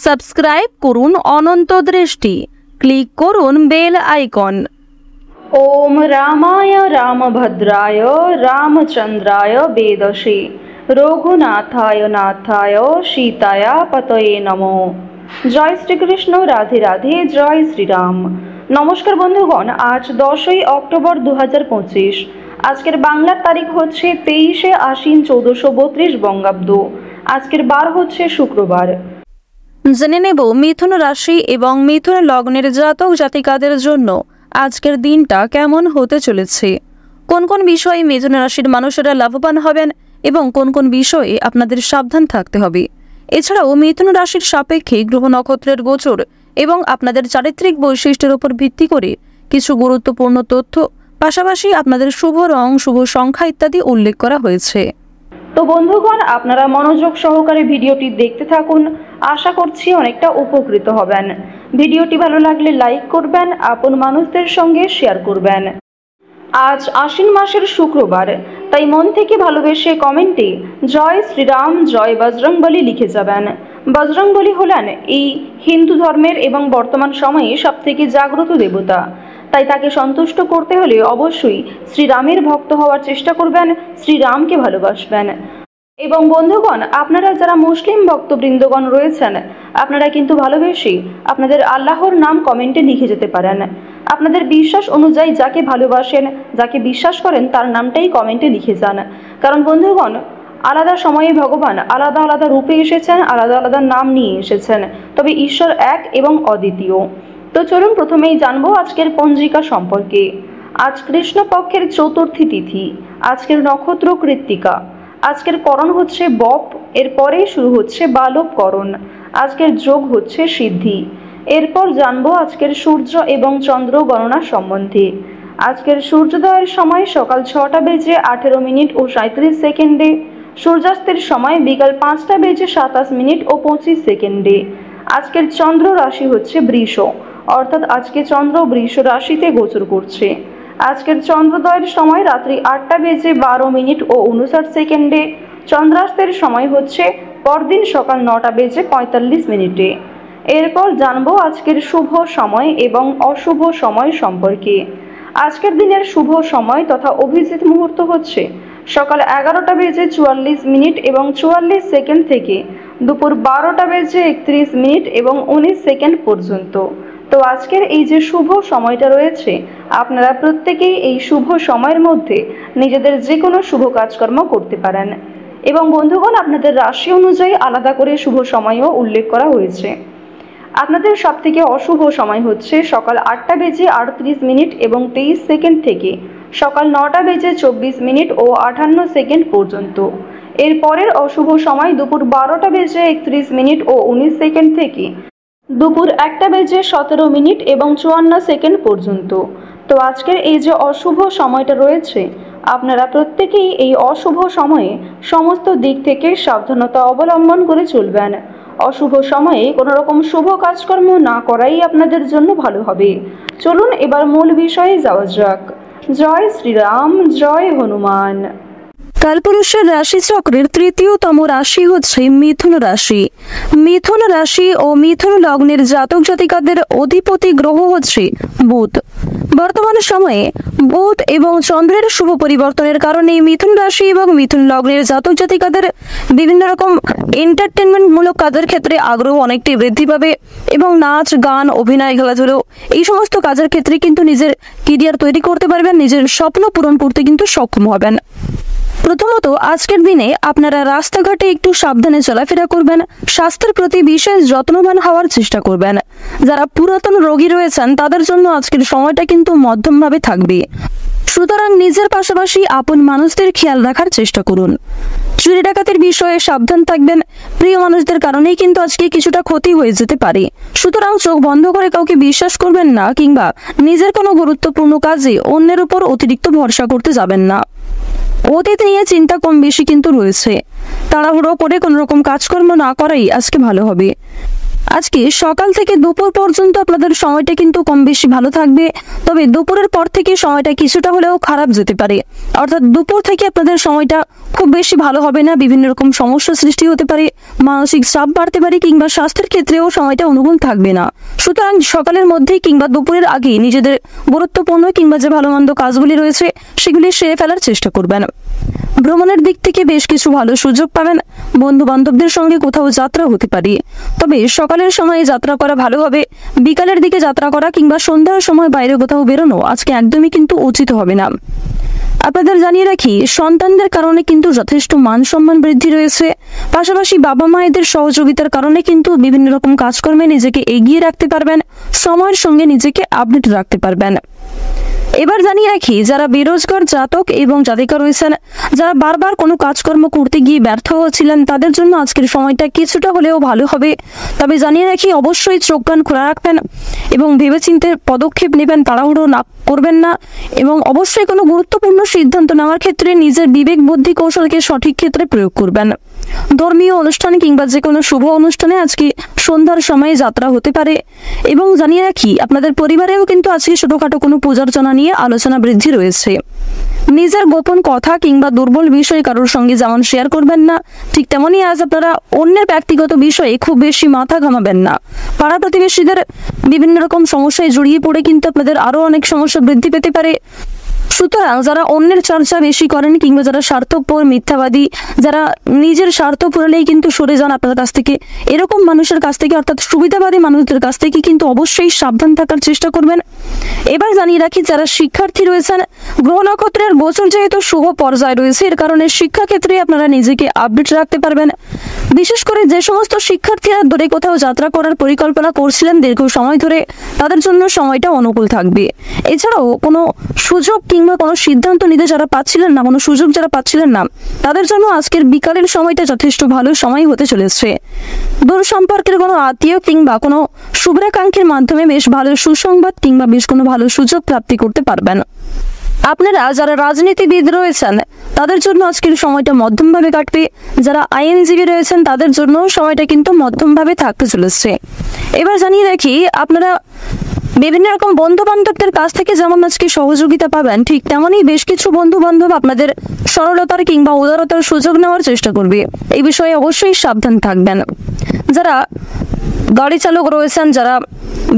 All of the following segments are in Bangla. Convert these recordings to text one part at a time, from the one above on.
সাবস্ক্রাইব করুন অনন্ত দৃষ্টি, ক্লিক করুন বেল আইকন। ওম রামায় রামভদ্রায় রামচন্দ্রায় বেদসে রঘুনাথায় নাথায় সীতায়া পতয়ে নমো। জয় শ্রীকৃষ্ণ, রাধে রাধে, জয় শ্রীরাম। নমস্কার বন্ধুগণ, আজ 10ই অক্টোবর 2025। আজকের বাংলার তারিখ হচ্ছে 23শে আশ্বিন 1432 বঙ্গাব্দ। আজকের বার হচ্ছে শুক্রবার। জেনে নেব মিথুন রাশি এবং মিথুন লগ্নের জাতক জাতিকাদের জন্য আজকের দিনটা কেমন হতে চলেছে, কোন কোন বিষয়ে মিথুন রাশির মানুষেরা লাভবান হবেন এবং কোন কোন বিষয়ে আপনাদের সাবধান থাকতে হবে। এছাড়াও মিথুন রাশির সাপেক্ষে গ্রহ নক্ষত্রের গোচর এবং আপনাদের চারিত্রিক বৈশিষ্ট্যের উপর ভিত্তি করে কিছু গুরুত্বপূর্ণ তথ্য, পাশাপাশি আপনাদের শুভ রং, শুভ সংখ্যা ইত্যাদি উল্লেখ করা হয়েছে। তো বন্ধুগণ, আপনারা মনোযোগ সহকারে ভিডিওটি দেখতে থাকুন। আশা করছি অনেকটা উপকৃত হবেন। ভিডিওটি ভালো লাগলে লাইক করবেন, আপন মানুষদের সঙ্গে শেয়ার করবেন। আজ আশ্বিন মাসের শুক্রবার, তাই মন থেকে ভালোবেসে কমেন্টে জয় শ্রীরাম, জয় বজরংবলী লিখে যাবেন। বজরংবলী হলেন এই হিন্দু ধর্মের এবং বর্তমান সময়ে সবথেকে জাগ্রত দেবতা। তাই তাকে সন্তুষ্ট করতে হলে অবশ্যই শ্রীরামের ভক্ত হওয়ার চেষ্টা করবেন, শ্রীরামকে ভালোবাসবেন। এবং বন্ধুগণ, আপনারা যারা মুসলিম ভক্তবৃন্দগণ রয়েছেন, আপনারা কিন্তু ভালোবেসে আপনাদের আল্লাহর নাম কমেন্টে লিখে যেতে পারেন। আপনাদের বিশ্বাস অনুযায়ী যাকে ভালোবাসেন, যাকে বিশ্বাস করেন, তার নামটাই কমেন্টে লিখে যান। কারণ বন্ধুগণ, আলাদা সময়ে ভগবান আলাদা আলাদা রূপে এসেছেন, আলাদা আলাদা নাম নিয়ে এসেছেন, তবে ঈশ্বর এক এবং অদ্বিতীয়। তো চলুন প্রথমেই জানবো আজকের পঞ্জিকা সম্পর্কে। আজ কৃষ্ণপক্ষের চতুর্থী তিথি, আজকের নক্ষত্র কৃত্তিকা, আজকের করণ হচ্ছে বপ, এরপরেই শুরু হচ্ছে বালবকরণ, আজকের যোগ হচ্ছে সিদ্ধি। এরপর জানবো আজকের সূর্য এবং চন্দ্র গণনা সম্বন্ধে। আজকের সূর্যোদয়ের সময় সকাল 6টা বেজে 18 মিনিট ও 37 সেকেন্ডে, সূর্যাস্তের সময় বিকাল 5টা বেজে 27 মিনিট ও 25 সেকেন্ডে। আজকের চন্দ্র রাশি হচ্ছে বৃষ, অর্থাৎ আজকে চন্দ্র বৃষ রাশিতে গোচর করছে। আজকের চন্দ্রোদয়ের সময় রাত্রি 8টা বেজে 12 মিনিট ও 59 সেকেন্ডে, চন্দ্রাস্তের সময় হচ্ছে পরদিন সকাল 9টা বেজে 45 মিনিটে। এরপর জানবো আজকের শুভ সময় এবং অশুভ সময় সম্পর্কে। আজকের দিনের শুভ সময় তথা অভিজিৎ মুহূর্ত হচ্ছে সকাল 11টা বেজে 44 মিনিট এবং 44 সেকেন্ড থেকে দুপুর 12টা বেজে 31 মিনিট এবং 19 সেকেন্ড পর্যন্ত। তো আজকের এই যে শুভ সময়টা রয়েছে, আপনারা প্রত্যেকেই এই শুভ সময়ের মধ্যে নিজেদের যে কোনো শুভ কাজকর্ম করতে পারেন। এবং বন্ধুগণ, আপনাদের রাশি অনুযায়ী আলাদা করে শুভ সময়ও উল্লেখ করা হয়েছে। আপনাদের সবথেকে অশুভ সময় হচ্ছে সকাল 8টা বেজে 38 মিনিট এবং 23 সেকেন্ড থেকে সকাল 9টা বেজে 24 মিনিট ও 58 সেকেন্ড পর্যন্ত। এরপরের অশুভ সময় দুপুর 12টা বেজে 31 মিনিট ও 19 সেকেন্ড থেকে দুপুর 1টা বেজে 17 মিনিট এবং 54 সেকেন্ড পর্যন্ত। তো আজকের এই যে অশুভ সময়টা রয়েছে, আপনারা প্রত্যেকেই এই অশুভ সময়ে সমস্ত দিক থেকে সাবধানতা অবলম্বন করে চলবেন। অশুভ সময়ে কোনো রকম শুভ কাজকর্ম না করাই আপনাদের জন্য ভালো হবে। চলুন এবার মূল বিষয়ে যাওয়া যাক। জয় শ্রীরাম, জয় হনুমান। কালপুরুষের রাশিচক্রের তৃতীয়তম রাশি হচ্ছে মিথুন রাশি। মিথুন রাশি ও মিথুন লগ্নের জাতক জাতিকাদের অধিপতি গ্রহ হচ্ছে বুধ। বর্তমান সময়ে বুধ এবং চন্দ্রের শুভ পরিবর্তনের কারণে মিথুন রাশি এবং মিথুন লগ্নের জাতক জাতিকাদের বিভিন্ন রকম এন্টারটেনমেন্ট মূলক কাজের ক্ষেত্রে আগ্রহ অনেকটাই বৃদ্ধি পাবে এবং নাচ, গান, অভিনয়, খেলাধুলো এই সমস্ত কাজের ক্ষেত্রে কিন্তু নিজের কেরিয়ার তৈরি করতে পারবেন, নিজের স্বপ্ন পূরণ করতে কিন্তু সক্ষম হবেন। প্রথমত আজকের দিনে আপনারা রাস্তাঘাটে একটু সাবধানে চলাফেরা করবেন, স্বাস্থ্যের প্রতি বিশেষ যত্নবান হওয়ার চেষ্টা করবেন। যারা পুরাতন রোগী রয়েছেন তাদের জন্য আজকের সময়টা কিন্তু মধ্যমভাবে থাকবে, সুতরাং নিজের পাশাপাশি আপন মানুষদের খেয়াল রাখার চেষ্টা করুন। চুরি ডাকাতির বিষয়ে সাবধান থাকবেন, প্রিয় মানুষদের কারণেই কিন্তু আজকে কিছুটা ক্ষতি হয়ে যেতে পারে, সুতরাং চোখ বন্ধ করে কাউকে বিশ্বাস করবেন না কিংবা নিজের কোনো গুরুত্বপূর্ণ কাজে অন্যের উপর অতিরিক্ত ভরসা করতে যাবেন না। অতীত নিয়ে চিন্তা কম বেশি কিন্তু রয়েছে, তাড়াহুড়ো করে কোনো রকম কাজকর্ম না করাই আজকে ভালো হবে। আজকে সকাল থেকে দুপুর পর্যন্ত আপনাদের সময়টা কিন্তু কম বেশি ভালো থাকবে, তবে দুপুরের পর থেকে সময়টা কিছুটা হলেও খারাপ যেতে পারে। অর্থাৎ দুপুর থেকে আপনাদের সময়টা খুব বেশি ভালো হবে না, বিভিন্ন রকম সমস্যা সৃষ্টি হতে পারে, মানসিক চাপ বাড়তে পারে কিংবা স্বাস্থ্যের ক্ষেত্রেও সময়টা অনুকূল থাকবে না। সুতরাং সকালের মধ্যেই কিংবা দুপুরের আগেই নিজেদের গুরুত্বপূর্ণ কিংবা যে ভালো মন্দ কাজগুলি রয়েছে সেগুলি সেরে ফেলার চেষ্টা করবেন। ভ্রমণের দিক থেকে বেশ কিছু ভালো সুযোগ পাবেন, বন্ধু বান্ধবদের সঙ্গে কোথাও যাত্রা হতে পারে, তবে সকালের সময়ে যাত্রা করা ভালো হবে। বিকালের দিকে যাত্রা করা কিংবা সন্ধ্যার সময় বাইরে কোথাও বেরোনো আজকে একদমই কিন্তু উচিত হবে না। আপনাদের জানিয়ে রাখি, সন্তানদের কারণে কিন্তু যথেষ্ট মান সম্মান বৃদ্ধি রয়েছে, পাশাপাশি বাবা মায়েদের সহযোগিতার কারণে কিন্তু বিভিন্ন রকম কাজকর্মে নিজেকে এগিয়ে রাখতে পারবেন, সময়ের সঙ্গে নিজেকে আপডেট রাখতে পারবেন। এবার জানিয়ে রাখি, যারা বেরোজগার জাতক এবং জাতিকা রয়েছেন, যারা বারবার কোনো কাজকর্ম করতে গিয়ে ব্যর্থ হচ্ছিলেন, তাদের জন্য আজকের সময়টা কিছুটা হলেও ভালো হবে। তবে জানিয়ে রাখি, অবশ্যই চোখ কান খোলা রাখবেন এবং ভেবেচিন্তে পদক্ষেপ নেবেন, তাড়াহুড়ো না করবেন না, এবং অবশ্যই কোনো গুরুত্বপূর্ণ সিদ্ধান্ত নেওয়ার ক্ষেত্রে নিজের বিবেক বুদ্ধি কৌশলকে সঠিক ক্ষেত্রে প্রয়োগ করবেন। ধর্মীয় অনুষ্ঠান কিংবা যে কোনো শুভ অনুষ্ঠানে আজকে সন্ধ্যার সময়ে যাত্রা হতে পারে। এবং জানিয়ে রাখি, আপনাদের পরিবারেও কিন্তু আজকে ছোটখাটো কোনো পূজার্চনা নিয়ে আলোচনা বৃদ্ধি রয়েছে। নিজের গোপন কথা কিংবা দুর্বল বিষয় কারোর সঙ্গে যেমন শেয়ার করবেন না, ঠিক তেমনই আজ আপনারা অন্যের ব্যক্তিগত বিষয়ে খুব বেশি মাথা ঘামাবেন না। পাড়া প্রতিবেশীদের বিভিন্ন রকম সমস্যায় জড়িয়ে পড়ে কিন্তু আপনাদের আরো অনেক সমস্যা বৃদ্ধি পেতে পারে। সুতরাং যারা অন্যের চর্চা বেশি করেন কিংবা যারা স্বার্থপর, মিথ্যাবাদী, যারা নিজের স্বার্থ পুরালেই কিন্তু সরে যান আপনার কাছ থেকে, এরকম মানুষের কাছ থেকে অর্থাৎ সুবিধাবাদী মানুষদের কাছ থেকে কিন্তু অবশ্যই সাবধান থাকার চেষ্টা করবেন। এবার জানিয়ে রাখি, যারা শিক্ষার্থী রয়েছেন, গ্রহ নক্ষত্রের গোচর যেহেতু শুভ পর্যায়ে রয়েছে, এর কারণে শিক্ষাক্ষেত্রে আপনারা নিজেকে আপডেট রাখতে পারবেন। বিশেষ করে যে সমস্ত শিক্ষার্থীরা দূরে কোথাও যাত্রা করার পরিকল্পনা করছিলেন দীর্ঘ সময় ধরে, তাদের জন্য সময়টা অনুকূল থাকবে। এছাড়াও কোনো সুযোগ কিংবা কোনো সিদ্ধান্ত নিতে যারা পাচ্ছিলেন না, কোনো সুযোগ যারা পাচ্ছিলেন না, তাদের জন্য আজকের বিকালের সময়টা যথেষ্ট ভালো সময় হতে চলেছে। দূর সম্পর্কের কোনো আত্মীয় কিংবা কোনো শুভ্রাকাঙ্ক্ষীর মাধ্যমে বেশ ভালো সুসংবাদ কিংবা বেশ কোনো ভালো সুযোগ প্রাপ্তি করতে পারবেন। আপনারা যারা রাজনীতিবিদ রয়েছেন, তাদের জন্য আজকের সময়টা মধ্যমভাবে কাটবে। যারা আইনজীবী রয়েছেন, তাদের জন্য সময়টা কিন্তু মধ্যমভাবে থাকতে চলেছে। এবার জানিয়ে রাখি, আপনারা বিভিন্ন রকম বন্ধু বান্ধবদের কাছ থেকে যেমন আজকে সহযোগিতা পাবেন, ঠিক তেমনই বেশ কিছু বন্ধু বান্ধব আপনাদের সরলতার কিংবা উদারতার সুযোগ নেওয়ার চেষ্টা করবে। এই বিষয়ে অবশ্যই সাবধান থাকবেন। যারা গাড়ি চালক রয়েছেন, যারা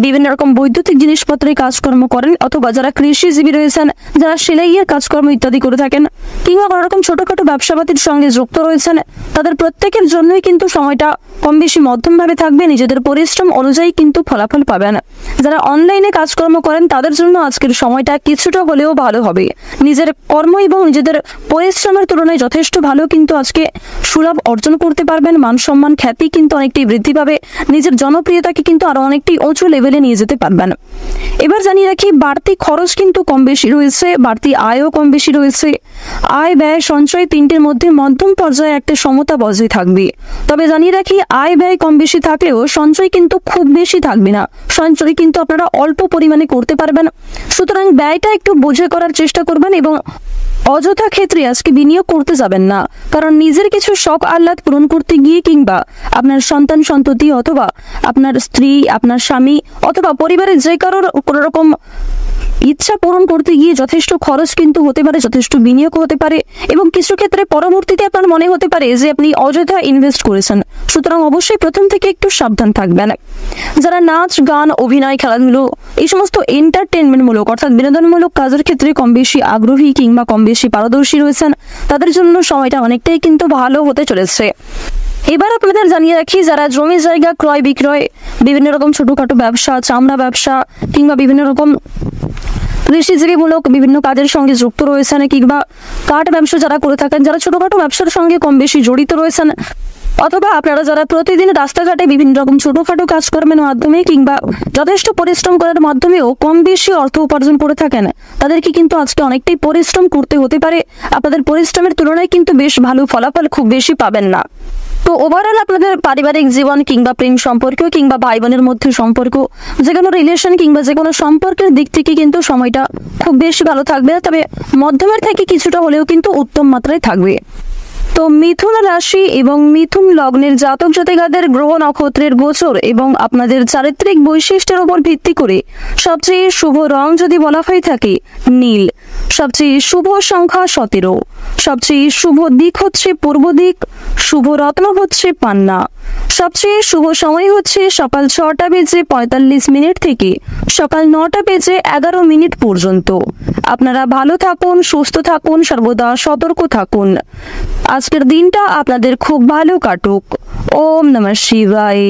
বিভিন্ন রকম বৈদ্যুতিক জিনিসপত্রের কাজকর্ম করেন, অথবা যারা কৃষিজীবী রয়েছেন, যারা সেলাইয়ের কাজকর্ম ইত্যাদি করে থাকেন, কিংবা কোনো রকম ছোটখাটো ব্যবসাপাতির সঙ্গে যুক্ত রয়েছেন, তাদের প্রত্যেকের জন্যই কিন্তু সময়টা কম বেশি মধ্যমভাবে থাকবে। নিজেদের পরিশ্রম অনুযায়ী কিন্তু ফলাফল পাবেন। যারা অনলাইনে কাজকর্ম করেন, তাদের জন্য আজকের সময়টা কিছুটা হলেও ভালো হবে। নিজের কর্ম এবং নিজেদের পরিশ্রমের তুলনায় যথেষ্ট ভালো কিন্তু আজকে সুলাভ অর্জন করতে পারবেন। মান সম্মান, খ্যাতি কিন্তু অনেকটাই বৃদ্ধি পাবে। নিজের জনপ্রিয়তাকে কিন্তু আরো অনেকটাই উঁচু লেভেলে নিয়ে যেতে পারবেন। এবার জানিয়ে রাখি, বাড়তি খরচ কিন্তু কম বেশি রয়েছে, বাড়তি আয়ও কম বেশি রয়েছে। আয়, ব্যয়, সঞ্চয় তিনটির মধ্যে মধ্যম পর্যায়ে একটা সমতা বজায় থাকবে। তবে জানিয়ে রাখি, আয় ব্যয় কম বেশি থাকলেও সঞ্চয় কিন্তু খুব বেশি থাকবে না। সঞ্চয় কিন্তু আপনারা অল্প পরিমাণে করতে পারবেন। সুতরাং ব্যয়টা একটু বুঝে করার চেষ্টা করবেন এবং অযথা ক্ষেত্রে আজকে বিনিয়োগ করতে যাবেন না। কারণ নিজের কিছু শখ আহ্লাদ পূরণ করতে গিয়ে কিংবা আপনার সন্তান সন্ততি অথবা আপনার স্ত্রী, আপনার স্বামী অথবা পরিবারের যে কারোর কোনো রকম ইচ্ছা পূরণ করতে গিয়ে যথেষ্ট খরচ কিন্তু হতে পারে, যথেষ্ট বিনিয়োগ হতে পারে, এবং কিছু ক্ষেত্রে পরবর্তীতে আপনার মনে হতে পারে যে আপনি অযথা ইনভেস্ট করেছেন। সুতরাং অবশ্যই প্রথম থেকে একটু সাবধান থাকবেন। যারা নাচ, গান, অভিনয়, খেলাধুলো, এই সমস্ত এন্টারটেনমেন্টমূলক অর্থাৎ বিনোদনমূলক কাজের ক্ষেত্রে কম বেশি আগ্রহী কিংবা কম বেশি পারদর্শী রয়েছেন, তাদের জন্য সময়টা অনেকটাই কিন্তু ভালো হতে চলেছে। এবার আপনাদের জানিয়ে রাখি, যারা জমি জায়গা ক্রয় বিক্রয়, বিভিন্ন রকম ছোটখাটো ব্যবসা, চামড়া ব্যবসা কিংবা বিভিন্ন রকম কৃষিজীবীমূলক বিভিন্ন কাজের সঙ্গে যুক্ত রয়েছেন, কিংবা কাঠ ব্যবসা যারা করে থাকেন, যারা ছোটখাটো ব্যবসার সঙ্গে কম বেশি জড়িত রয়েছেন, অথবা আপনারা যারা প্রতিদিন রাস্তাঘাটে বিভিন্ন রকম ছোটখাটো কাজকর্মের মাধ্যমে কিংবা যথেষ্ট পরিশ্রম করার মাধ্যমেও কম বেশি অর্থ উপার্জন করে থাকেন, তাদেরকে কিন্তু আজকে অনেকটাই পরিশ্রম করতে হতে পারে। আপনাদের পরিশ্রমের তুলনায় কিন্তু বেশ ভালো ফলাফল খুব বেশি পাবেন না। তো ওভারঅল আপনাদের পারিবারিক জীবন কিংবা প্রেম সম্পর্ক কিংবা ভাই বোনের মধ্যে সম্পর্ক, যে কোনো রিলেশন কিংবা যে কোনো সম্পর্কের দিক থেকে কিন্তু সময়টা খুব বেশি ভালো থাকবে, তবে মধ্যমের থেকে কিছুটা হলেও কিন্তু উত্তম মাত্রায় থাকবে। তো তো মিথুন রাশি এবং মিথুন লগ্নের জাতক জাতিকাদের গ্রহ নক্ষত্রের গোচর এবং আপনাদের চারিত্রিক বৈশিষ্ট্যের উপর ভিত্তি করে সবচেয়ে শুভ রং যদি বলা হয়ে থাকে নীল, সবচেয়ে শুভ সংখ্যা 17, সবচেয়ে শুভ দিক হচ্ছে পূর্ব দিক, শুভ রত্ন হচ্ছে পান্না, সবচেয়ে শুভ সময় হচ্ছে সকাল 6:45 থেকে সকাল 9:11 পর্যন্ত। আপনারা ভালো থাকুন, সুস্থ থাকুন, সর্বদা সতর্ক থাকুন। আজকের দিনটা আপনাদের খুব ভালো কাটুক। ওম নমঃ শিবায়।